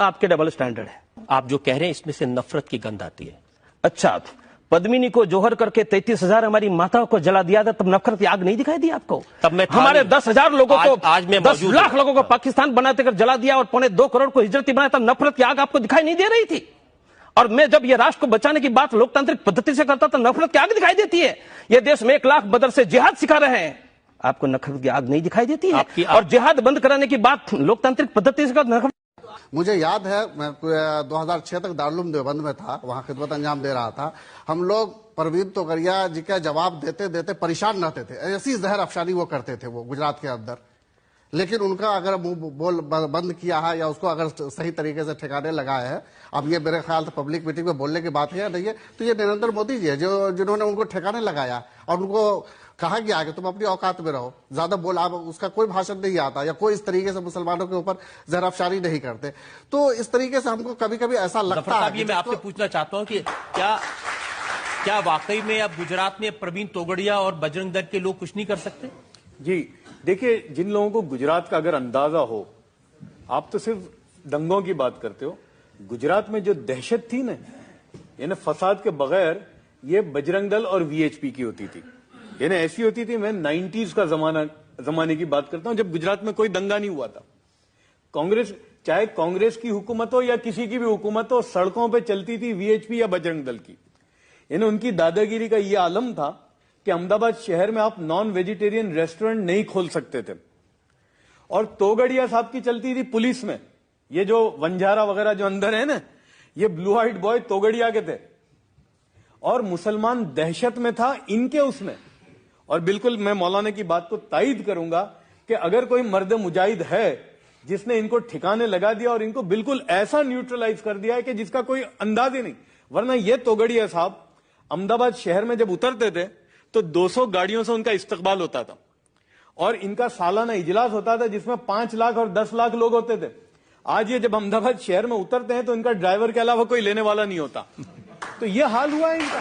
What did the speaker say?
आपके double standard है। आप जो कह रहे हैं इसमें से नफरत की गंध आती है। अच्छा, पद्मिनी को जोहर करके 33,000 हमारी माताओं को जला दिया था, तब नफरत की आग नहीं दिखाई दी आपको? तब मैं हमारे 10,000 लोगों को, आज मैं 10 लाख लोगों को पाकिस्तान बनाते कर जला दिया और 2.25 करोड़ को हिजरती बनाया, तब नफरत की आग आपको दिखाई नहीं दे रही थी? और मैं जब ये राष्ट्र को बचाने की बात लोकतांत्रिक पद्धति से करता तो नफरत की आग दिखाई देती है। ये देश में 1 लाख मदरसे जिहाद सिखा रहे हैं, आपको नफरत की आग नहीं दिखाई देती है? और जिहाद बंद कराने की बात लोकतांत्रिक पद्धति से करता। मुझे याद है, मैं 2006 तक दारुल देवबंद में था, वहां खिदमत अंजाम दे रहा था। हम लोग परवीन तोगड़िया जी का जवाब देते देते परेशान रहते थे। ऐसी जहर अफशानी वो करते थे वो गुजरात के अंदर। लेकिन उनका अगर मुंह बोल बंद किया है या उसको अगर सही तरीके से ठिकाने लगाया है, अब ये मेरे ख्याल से पब्लिक मीटिंग में बोलने की बात है नहीं है, तो ये नरेंद्र मोदी जी है जिन्होंने उनको ठिकाने लगाया और उनको कहा गया कि तुम अपनी औकात में रहो, ज्यादा बोल, आप उसका कोई भाषण नहीं आता या कोई इस तरीके से मुसलमानों के ऊपर जहर अफशानी नहीं करते। तो इस तरीके से हमको कभी कभी ऐसा लगता है। ये मैं आपसे पूछना चाहता हूं कि क्या वाकई में अब गुजरात में प्रवीण तोगड़िया और बजरंग दल के लोग कुछ नहीं कर सकते? जी देखिए, जिन लोगों को गुजरात का अगर अंदाजा हो, आप तो सिर्फ दंगों की बात करते हो। गुजरात में जो दहशत थी ना, यानी फसाद के बगैर, ये बजरंग दल और वीएचपी की होती थी। यानी ऐसी होती थी, मैं 90s का जमाने की बात करता हूं, जब गुजरात में कोई दंगा नहीं हुआ था। कांग्रेस, चाहे कांग्रेस की हुकूमत हो या किसी की भी हुकूमत हो, सड़कों पे चलती थी वीएचपी या बजरंग दल की। यानी उनकी दादागिरी का ये आलम था कि अहमदाबाद शहर में आप नॉन वेजिटेरियन रेस्टोरेंट नहीं खोल सकते थे। और तोगड़िया साहब की चलती थी पुलिस में। ये जो वंजारा वगैरह जो अंदर है ना, ये ब्लू आइट बॉय तोगड़िया के थे। और मुसलमान दहशत में था इनके उसमें। और बिल्कुल मैं मौलाना की बात को तायद करूंगा कि अगर कोई मर्द मुजाहिद है जिसने इनको ठिकाने लगा दिया और इनको बिल्कुल ऐसा न्यूट्रलाइज कर दिया है कि जिसका कोई अंदाज ही नहीं। वरना ये तोगड़िया साहब अहमदाबाद शहर में जब उतरते थे तो 200 गाड़ियों से उनका इस्तकबाल होता था और इनका सालाना इजलास होता था जिसमें 5 लाख और 10 लाख लोग होते थे। आज ये जब अहमदाबाद शहर में उतरते हैं तो इनका ड्राइवर के अलावा कोई लेने वाला नहीं होता। तो ये हाल हुआ है इनका।